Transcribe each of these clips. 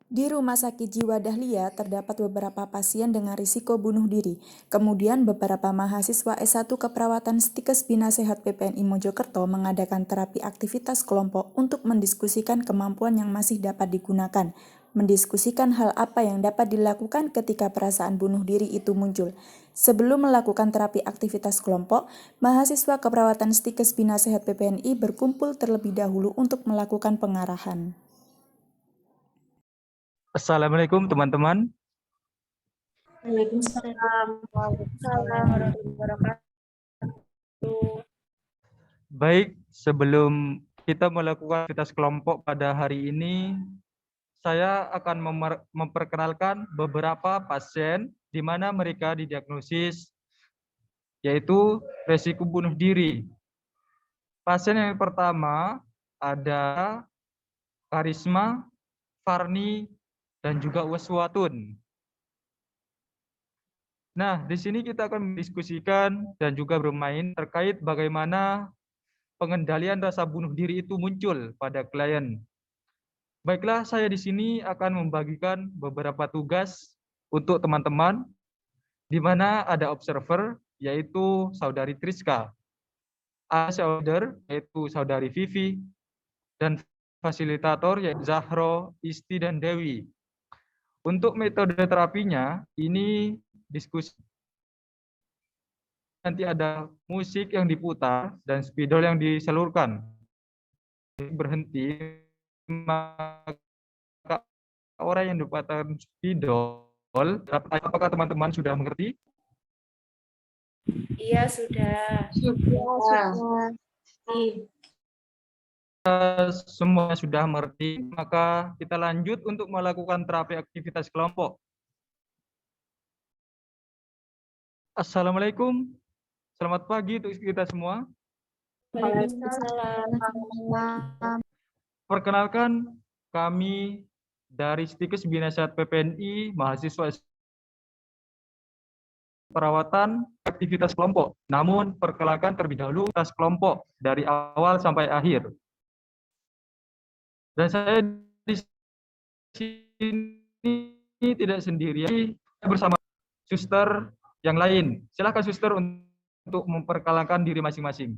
Di Rumah Sakit Jiwa Dahlia terdapat beberapa pasien dengan risiko bunuh diri. Kemudian beberapa mahasiswa S1 Keperawatan Stikes Bina Sehat PPNI Mojokerto mengadakan terapi aktivitas kelompok untuk mendiskusikan kemampuan yang masih dapat digunakan. Mendiskusikan hal apa yang dapat dilakukan ketika perasaan bunuh diri itu muncul. Sebelum melakukan terapi aktivitas kelompok, mahasiswa Keperawatan Stikes Bina Sehat PPNI berkumpul terlebih dahulu untuk melakukan pengarahan. Assalamualaikum teman-teman. Waalaikumsalam warahmatullahi wabarakatuh. Baik, sebelum kita melakukan aktivitas kelompok pada hari ini, saya akan memperkenalkan beberapa pasien di mana mereka didiagnosis yaitu resiko bunuh diri. Pasien yang pertama ada Karisma, Farni, dan juga Waswatun. Nah, di sini kita akan mendiskusikan dan juga bermain terkait bagaimana pengendalian rasa bunuh diri itu muncul pada klien. Baiklah, saya di sini akan membagikan beberapa tugas untuk teman-teman, di mana ada observer, yaitu Saudari Triska, assessor, yaitu Saudari Vivi, dan fasilitator, yaitu Zahro, Isti, dan Dewi. Untuk metode terapinya, ini diskusi. Nanti ada musik yang diputar dan spidol yang disalurkan. Berhenti, maka orang yang dapatkan spidol, apakah teman-teman sudah mengerti? Iya, sudah. Semua sudah mengerti, maka kita lanjut untuk melakukan terapi aktivitas kelompok. Assalamualaikum, selamat pagi untuk kita semua. Waalaikumsalam. Perkenalkan, kami dari Stikes Bina Sehat PPNI, mahasiswa perawatan aktivitas kelompok. Namun, perkenalkan terlebih dahulu aktivitas kelompok dari awal sampai akhir. Dan saya di sini tidak sendirian, bersama suster yang lain. Silakan suster untuk memperkenalkan diri masing-masing.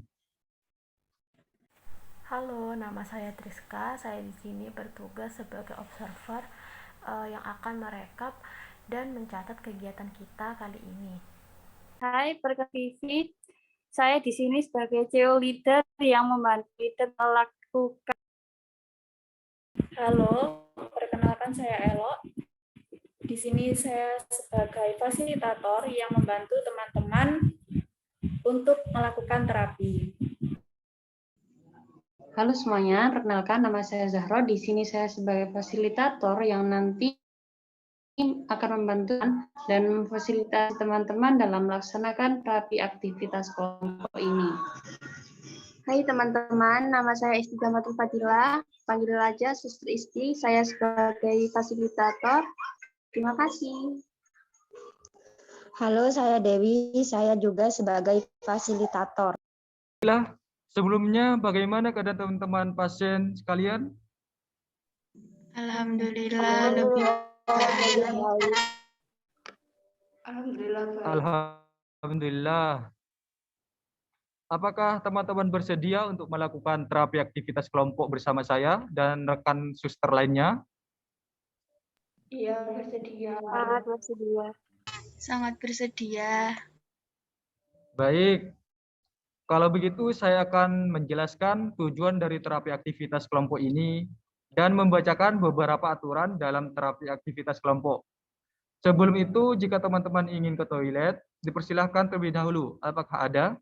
Halo, nama saya Triska. Saya di sini bertugas sebagai observer yang akan merekap dan mencatat kegiatan kita kali ini. Hai, perkenalkan saya di sini sebagai CEO leader yang membantu leader melakukan. Halo, perkenalkan saya Elo. Di sini saya sebagai fasilitator yang membantu teman-teman untuk melakukan terapi. Halo semuanya, perkenalkan nama saya Zahro. Di sini saya sebagai fasilitator yang nanti akan membantu dan memfasilitasi teman-teman dalam melaksanakan terapi aktivitas kelompok ini. Hai teman-teman, nama saya Isti Gamatul Fadila. Panggil aja Suster Isti. Saya sebagai fasilitator. Terima kasih. Halo, saya Dewi. Saya juga sebagai fasilitator. Sebelumnya, bagaimana keadaan teman-teman pasien sekalian? Alhamdulillah, lebih Alhamdulillah. Apakah teman-teman bersedia untuk melakukan terapi aktivitas kelompok bersama saya dan rekan suster lainnya? Iya, bersedia. Sangat bersedia. Sangat bersedia. Baik. Kalau begitu, saya akan menjelaskan tujuan dari terapi aktivitas kelompok ini dan membacakan beberapa aturan dalam terapi aktivitas kelompok. Sebelum itu, jika teman-teman ingin ke toilet, dipersilahkan terlebih dahulu. Apakah ada?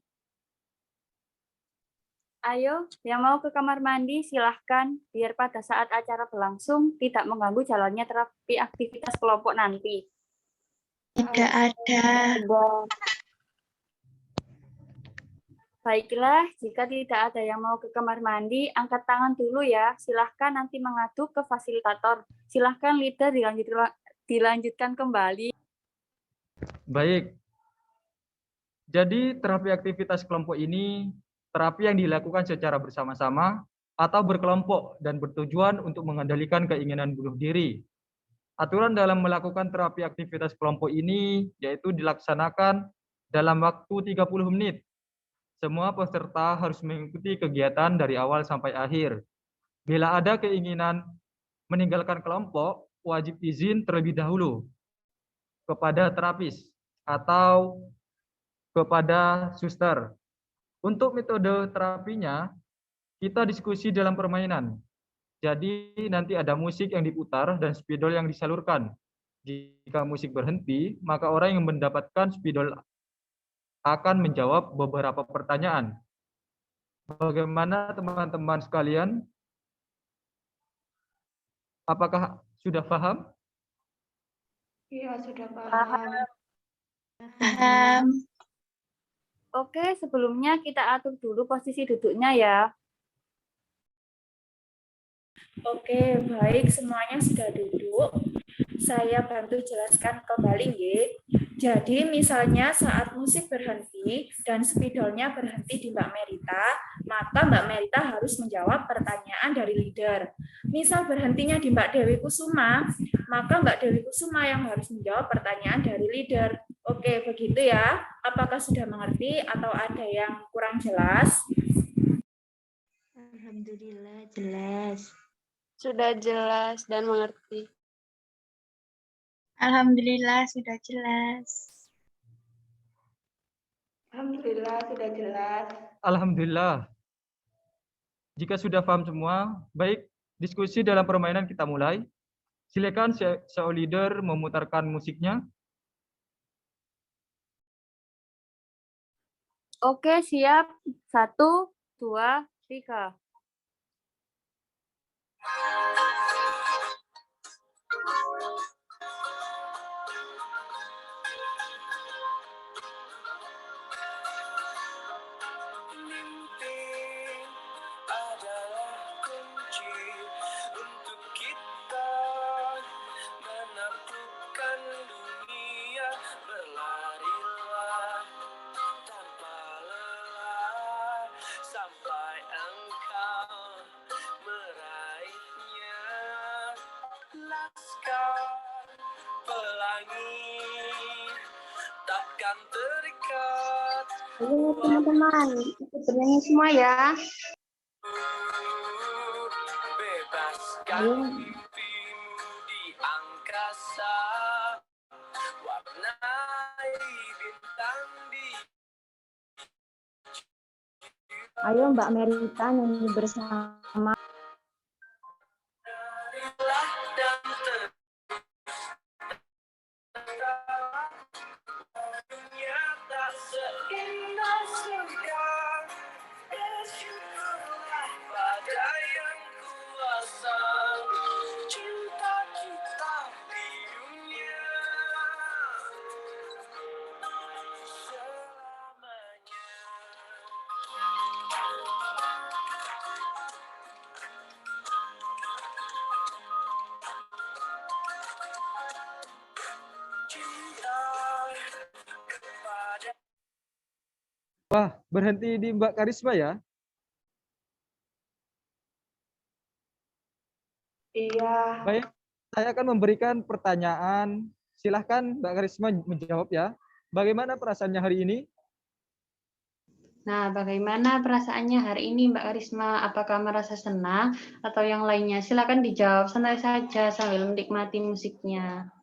Ayo, yang mau ke kamar mandi silahkan, biar pada saat acara berlangsung tidak mengganggu jalannya terapi aktivitas kelompok nanti. Tidak ada. Baiklah, jika tidak ada yang mau ke kamar mandi, angkat tangan dulu ya. Silahkan nanti mengadu ke fasilitator. Silahkan leader dilanjutkan kembali. Baik. Jadi terapi aktivitas kelompok ini terapi yang dilakukan secara bersama-sama atau berkelompok dan bertujuan untuk mengendalikan keinginan bunuh diri. Aturan dalam melakukan terapi aktivitas kelompok ini yaitu dilaksanakan dalam waktu 30 menit. Semua peserta harus mengikuti kegiatan dari awal sampai akhir. Bila ada keinginan meninggalkan kelompok, wajib izin terlebih dahulu kepada terapis atau kepada suster. Untuk metode terapinya, kita diskusi dalam permainan. Jadi nanti ada musik yang diputar dan spidol yang disalurkan. Jika musik berhenti, maka orang yang mendapatkan spidol akan menjawab beberapa pertanyaan. Bagaimana teman-teman sekalian? Apakah sudah paham? Iya, sudah paham. Oke, sebelumnya kita atur dulu posisi duduknya ya. Oke, baik, semuanya sudah duduk. Saya bantu jelaskan kembali, nggih. Jadi, misalnya saat musik berhenti dan spidolnya berhenti di Mbak Merita, maka Mbak Merita harus menjawab pertanyaan dari leader. Misal berhentinya di Mbak Dewi Kusuma, maka Mbak Dewi Kusuma yang harus menjawab pertanyaan dari leader. Oke, begitu ya. Apakah sudah mengerti atau ada yang kurang jelas? Alhamdulillah jelas. Sudah jelas dan mengerti. Alhamdulillah sudah jelas. Alhamdulillah sudah jelas. Alhamdulillah. Jika sudah paham semua, baik, diskusi dalam permainan kita mulai. Silakan CEO leader memutarkan musiknya. Oke, siap. 1, 2, 3. Mimpi adalah kunci untuk kita menaklukkan dunia. Berlarilah tanpa lelah sampai engkau meraihnya. Laskar pelangi takkan terikat. Ayo teman-teman, ikut bernyanyi semua ya. Bebaskan mimpimu di angkasa, warnai bintang di. Ayo Mbak Merita nyanyi bersama. Larilah dan terus dunia tak seindah surga. Bersyukurlah pada yang kuasa, cinta kita di dunia selamanya. Cinta kepada. Wah, berhenti di Mbak Karisma ya? Iya. Baik, saya akan memberikan pertanyaan. Silahkan Mbak Karisma menjawab ya. Bagaimana perasaannya hari ini? Nah, bagaimana perasaannya hari ini Mbak Karisma? Apakah merasa senang atau yang lainnya? Silakan dijawab santai saja sambil menikmati musiknya.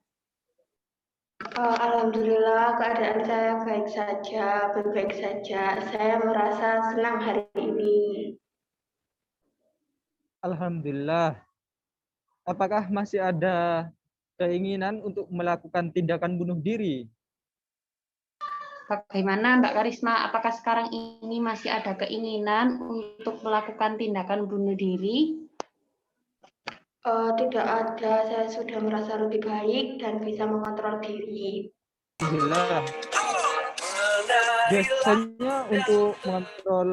Alhamdulillah keadaan saya baik saja, baik-baik saja. Saya merasa senang hari ini. Alhamdulillah. Apakah masih ada keinginan untuk melakukan tindakan bunuh diri? Bagaimana Mbak Karisma? Apakah sekarang ini masih ada keinginan untuk melakukan tindakan bunuh diri? Tidak ada, saya sudah merasa lebih baik dan bisa mengontrol diri. Alhamdulillah. Biasanya untuk mengontrol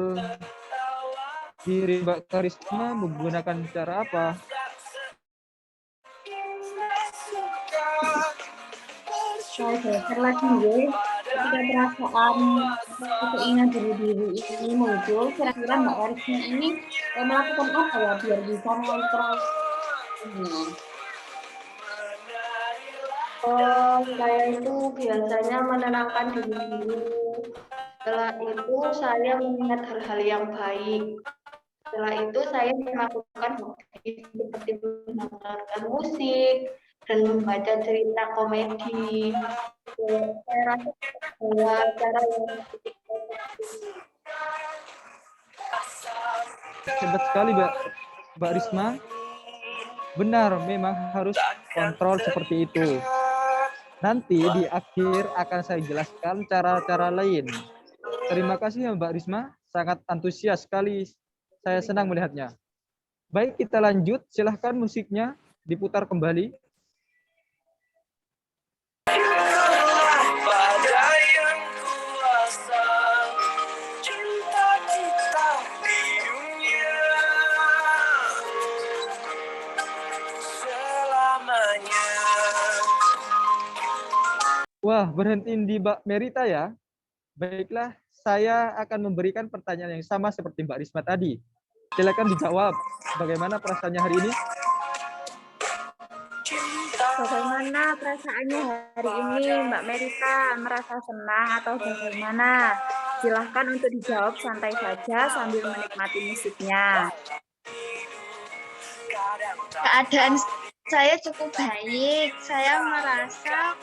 diri Mbak Karisma menggunakan cara apa? Saya geser lagi ya. Ketika perasaan keinginan bunuh diri ini muncul, kira-kira Mbak Karisma ini melakukan apa ya biar bisa mengontrol ini? Oh, saya itu biasanya menenangkan diri dulu. Setelah itu saya mengingat hal-hal yang baik. Setelah itu saya melakukan hobi seperti mendengarkan musik dan membaca cerita komedi. Saya rasa bahwa cara yang Hebat sekali, Mbak Risma. Benar, memang harus kontrol seperti itu. Nanti di akhir akan saya jelaskan cara-cara lain. Terima kasih ya Mbak Risma, sangat antusias sekali. Saya senang melihatnya. Baik, kita lanjut. Silahkan musiknya diputar kembali. pada yang kuasa cinta kita di dunia selamanya. Wah, berhenti di Mbak Merita ya. Baiklah, saya akan memberikan pertanyaan yang sama seperti Mbak Risma tadi. Silakan dijawab. Bagaimana perasaannya hari ini? Bagaimana perasaannya hari ini, Mbak Merita? Merasa senang atau bagaimana? Silahkan untuk dijawab santai saja sambil menikmati musiknya. Keadaan saya cukup baik. Saya merasa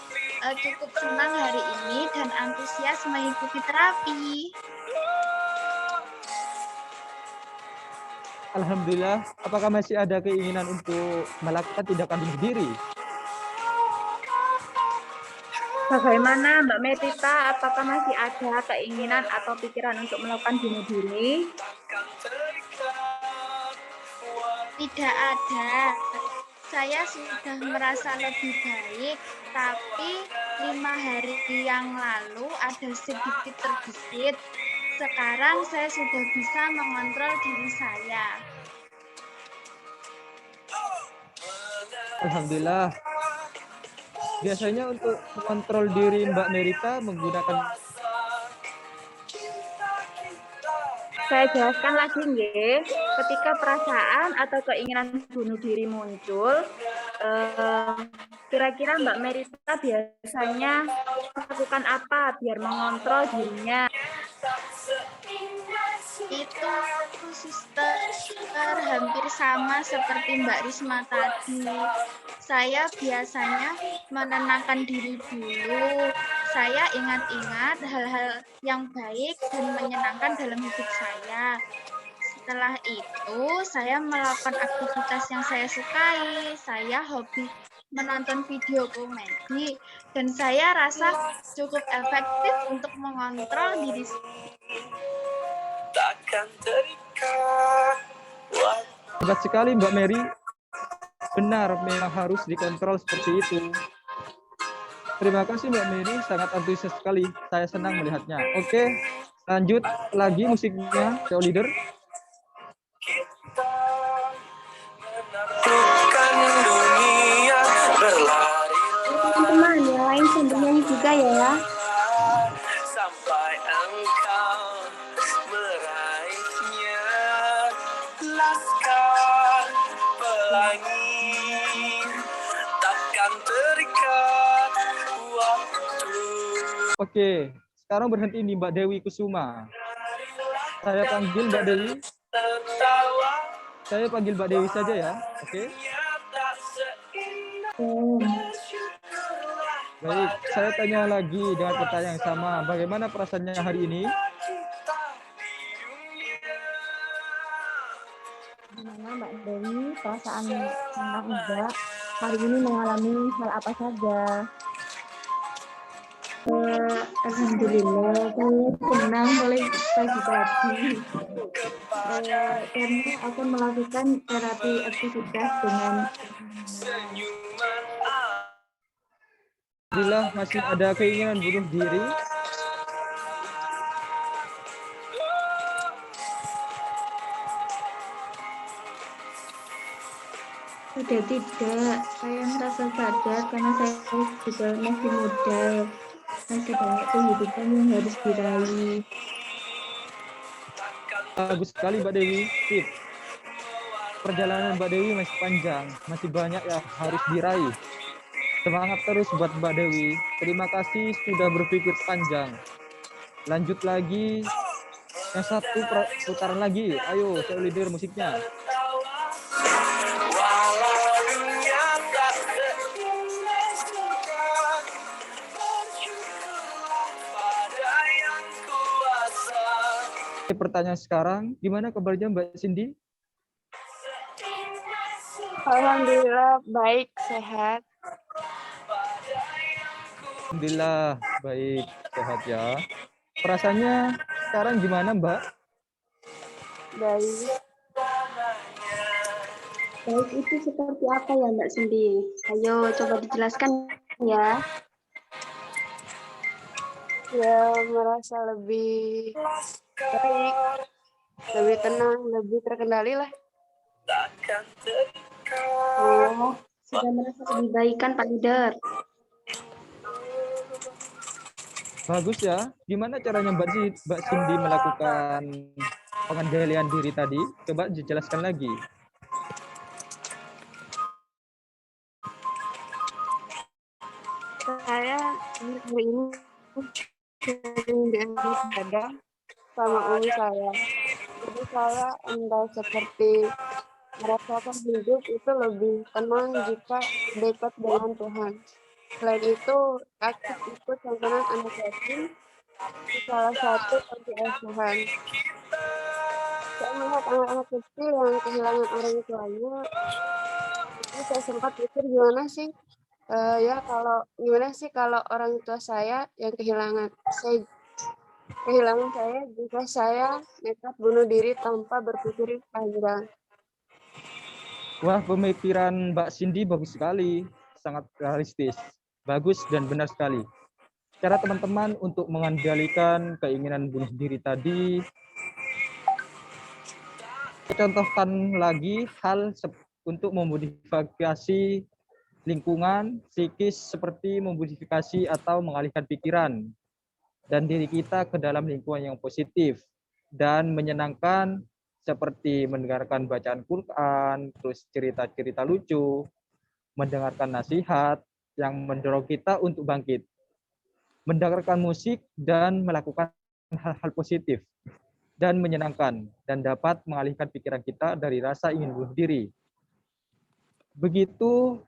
cukup senang hari ini dan antusias mengikuti terapi. Alhamdulillah. Apakah masih ada keinginan untuk melakukan tindakan bunuh diri? Bagaimana Mbak Merita? Apakah masih ada keinginan atau pikiran untuk melakukan bunuh diri? Tidak ada. Saya sudah merasa lebih baik, tapi 5 hari yang lalu ada sedikit terbesit. Sekarang saya sudah bisa mengontrol diri saya. Alhamdulillah. Biasanya untuk mengontrol diri Mbak Merita menggunakan... Saya jelaskan lagi, nggih. Ketika perasaan atau keinginan bunuh diri muncul, kira-kira Mbak Merita biasanya melakukan apa biar mengontrol dirinya? Itu suster hampir sama seperti Mbak Risma tadi. Saya biasanya menenangkan diri dulu. Saya ingat-ingat hal-hal yang baik dan menyenangkan dalam hidup saya. Setelah itu, saya melakukan aktivitas yang saya sukai. Saya hobi menonton video komedi, dan saya rasa cukup efektif untuk mengontrol diri saya. Takkan terikat. Hebat sekali Mbak Mary. Benar, memang harus dikontrol seperti itu. Terima kasih Mbak Mary, sangat antusias sekali. Saya senang melihatnya. Oke, lanjut lagi musiknya, Show Leader. Teman-teman, yang lain sambil nyanyi juga ya. Sampai engkau meraihnya, laskar pelangi takkan terikat waktu. Oke, sekarang berhenti di Mbak Dewi Kusuma. Saya panggil Mbak Dewi. Saya panggil Mbak Dewi saja ya. Oke. Baik, saya tanya lagi dengan pertanyaan yang sama. Bagaimana perasaannya hari ini? Bagaimana Mbak Dewi, perasaan senang enggak? Hari ini mengalami hal apa saja? Alhamdulillah, saya senang mulai pagi tadi karena akan melakukan terapi aktivitas dengan Alhamdulillah masih ada keinginan bunuh diri. Sudah tidak, saya merasa sadar karena saya juga masih muda, masih banyak kehidupan yang harus diraih. Bagus sekali Mbak Dewi. Sip. Perjalanan Mbak Dewi masih panjang, masih banyak yang harus diraih. Semangat terus buat Mbak Dewi. Terima kasih sudah berpikir panjang. Lanjut lagi. Yang satu putaran lagi. Ayo, saya leader musiknya. Walau dunia tak seindah suka, bersyukurlah pada yang kuasa. Pertanyaan sekarang, gimana kabarnya Mbak Cindy? Alhamdulillah baik, sehat. Alhamdulillah baik, sehat ya. Perasaannya sekarang gimana Mbak? Baik. Baik itu seperti apa ya Mbak Cindy? Ayo coba dijelaskan ya. Ya, merasa lebih baik, lebih tenang, lebih terkendali lah. Oh, sudah merasa lebih baik kan Pak Leader? Bagus ya. Gimana caranya Mbak Cindy melakukan pengendalian diri tadi? Coba dijelaskan lagi. Saya hari ini sering diangkat dada sama umi saya. Jadi saya entah seperti merasakan hidup itu lebih tenang jika dekat dengan Tuhan. Selain itu, aktif ikut santunan anak yatim di salah satu panti asuhan. Saya melihat anak-anak kecil yang kehilangan orang tuanya. Itu saya sempat pikir gimana sih kalau orang tua saya yang kehilangan saya jika saya nekat bunuh diri tanpa berpikir panjang. Wah, pemikiran Mbak Cindy bagus sekali, sangat realistis, bagus dan benar sekali. Cara teman-teman untuk mengendalikan keinginan bunuh diri tadi, contohkan lagi hal untuk memodifikasi lingkungan psikis seperti memodifikasi atau mengalihkan pikiran dan diri kita ke dalam lingkungan yang positif dan menyenangkan seperti mendengarkan bacaan Quran, terus cerita-cerita lucu, mendengarkan nasihat yang mendorong kita untuk bangkit, mendengarkan musik dan melakukan hal-hal positif dan menyenangkan dan dapat mengalihkan pikiran kita dari rasa ingin bunuh diri. Begitu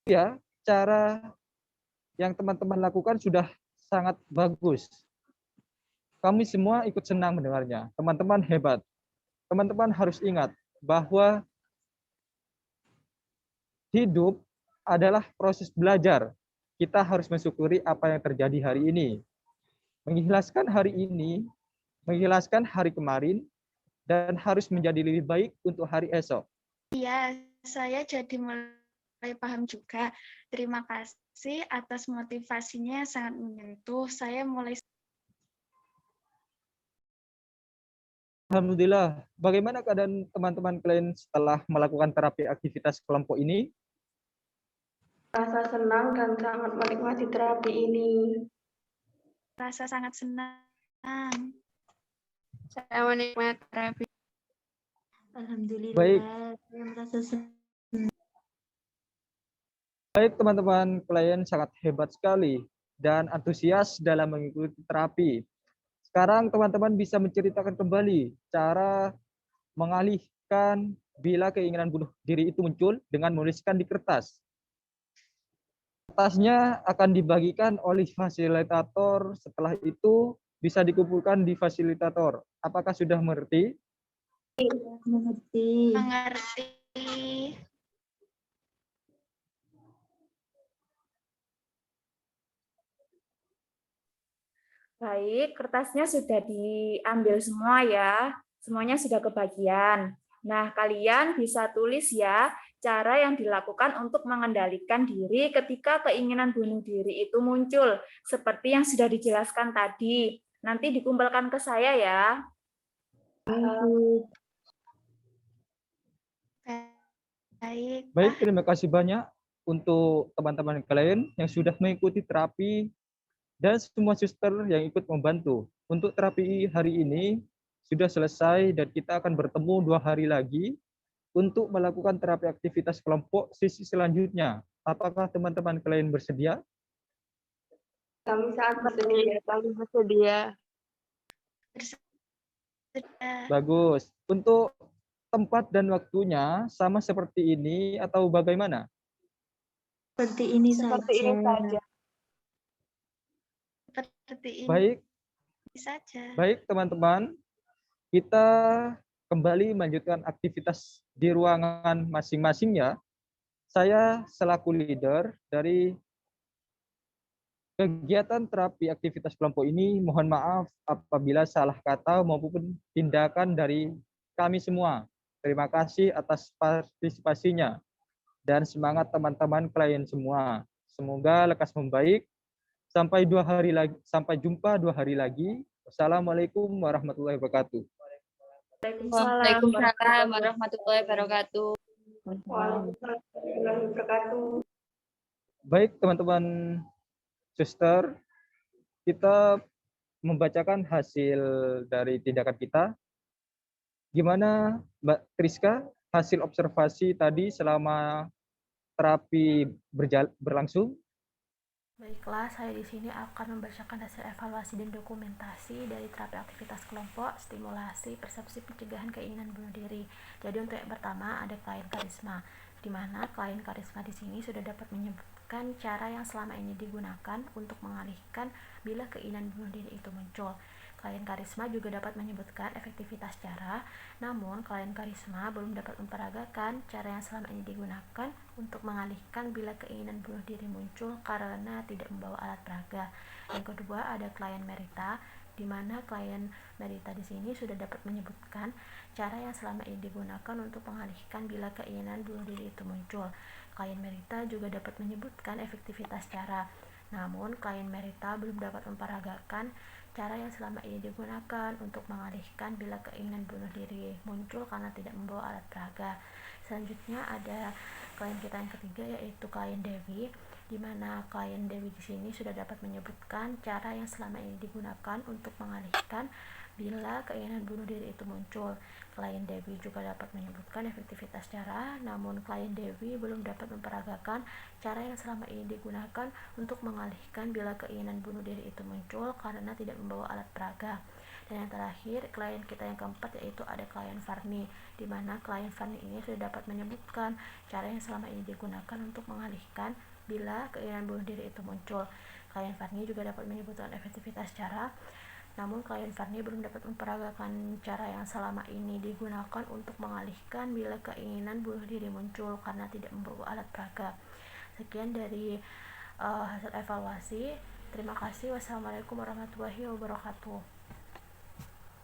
ya cara yang teman-teman lakukan sudah sangat bagus. Kami semua ikut senang mendengarnya. Teman-teman hebat. Teman-teman harus ingat bahwa hidup adalah proses belajar. Kita harus mensyukuri apa yang terjadi hari ini. Mengikhlaskan hari ini, mengikhlaskan hari kemarin, dan harus menjadi lebih baik untuk hari esok. Iya, saya jadi mulai paham juga. Terima kasih atas motivasinya yang sangat menyentuh. Saya mulai. Alhamdulillah. Bagaimana keadaan teman-teman kalian setelah melakukan terapi aktivitas kelompok ini? Rasa senang dan sangat menikmati terapi ini. Rasa sangat senang. Saya menikmati terapi. Alhamdulillah. Baik. Saya merasa senang. Baik teman-teman, kalian sangat hebat sekali dan antusias dalam mengikuti terapi. Sekarang teman-teman bisa menceritakan kembali cara mengalihkan bila keinginan bunuh diri itu muncul dengan menuliskan di kertas. Kertasnya akan dibagikan oleh fasilitator, setelah itu bisa dikumpulkan di fasilitator. Apakah sudah mengerti? Mengerti. Baik, kertasnya sudah diambil semua ya. Semuanya sudah kebagian. Nah, kalian bisa tulis ya cara yang dilakukan untuk mengendalikan diri ketika keinginan bunuh diri itu muncul, seperti yang sudah dijelaskan tadi. Nanti dikumpulkan ke saya ya. Baik, terima kasih banyak untuk teman-teman kalian yang sudah mengikuti terapi dan semua suster yang ikut membantu. Untuk terapi hari ini sudah selesai dan kita akan bertemu 2 hari lagi untuk melakukan terapi aktivitas kelompok sesi selanjutnya. Apakah teman-teman kalian bersedia? Kami sangat bersedia. Kami bersedia. Bagus. Untuk tempat dan waktunya sama seperti ini atau bagaimana? Seperti ini Seperti ini saja. Seperti ini Baik, saja. baik teman-teman. Kita kembali melanjutkan aktivitas di ruangan masing-masing ya. Saya selaku leader dari kegiatan terapi aktivitas kelompok ini, mohon maaf apabila salah kata maupun tindakan dari kami semua. Terima kasih atas partisipasinya dan semangat teman-teman klien semua. Semoga lekas membaik. Sampai jumpa 2 hari lagi. Wassalamualaikum warahmatullahi wabarakatuh. Waalaikumsalam warahmatullahi wabarakatuh. Waalaikumsalam warahmatullahi wabarakatuh. Baik teman-teman suster, kita membacakan hasil dari tindakan kita. Gimana Mbak Triska, hasil observasi tadi selama terapi berlangsung? Baiklah, saya di sini akan membacakan hasil evaluasi dan dokumentasi dari terapi aktivitas kelompok, stimulasi, persepsi pencegahan keinginan bunuh diri. Jadi untuk yang pertama ada klien karisma, di mana klien karisma di sini sudah dapat menyebutkan cara yang selama ini digunakan untuk mengalihkan bila keinginan bunuh diri itu muncul. Klien karisma juga dapat menyebutkan efektivitas cara, namun klien karisma belum dapat memperagakan cara yang selama ini digunakan untuk mengalihkan bila keinginan bunuh diri muncul karena tidak membawa alat peraga. Yang kedua ada klien Merita, di mana klien Merita di sini sudah dapat menyebutkan cara yang selama ini digunakan untuk mengalihkan bila keinginan bunuh diri itu muncul. Klien Merita juga dapat menyebutkan efektivitas cara, namun klien Merita belum dapat memperagakan cara yang selama ini digunakan untuk mengalihkan bila keinginan bunuh diri muncul karena tidak membawa alat peraga. Selanjutnya ada klien kita yang ketiga yaitu klien Dewi, di mana klien Dewi di sini sudah dapat menyebutkan cara yang selama ini digunakan untuk mengalihkan bila keinginan bunuh diri itu muncul. Klien Dewi juga dapat menyebutkan efektivitas cara, namun klien Dewi belum dapat memperagakan cara yang selama ini digunakan untuk mengalihkan bila keinginan bunuh diri itu muncul karena tidak membawa alat peraga. Dan yang terakhir, klien kita yang keempat yaitu ada klien Farni, di mana klien Farni ini sudah dapat menyebutkan cara yang selama ini digunakan untuk mengalihkan bila keinginan bunuh diri itu muncul. Klien Farni juga dapat menyebutkan efektivitas cara, namun klien Farni belum dapat memperagakan cara yang selama ini digunakan untuk mengalihkan bila keinginan bunuh diri muncul karena tidak membawa alat peraga. Sekian dari hasil evaluasi. Terima kasih. Wassalamualaikum warahmatullahi wabarakatuh.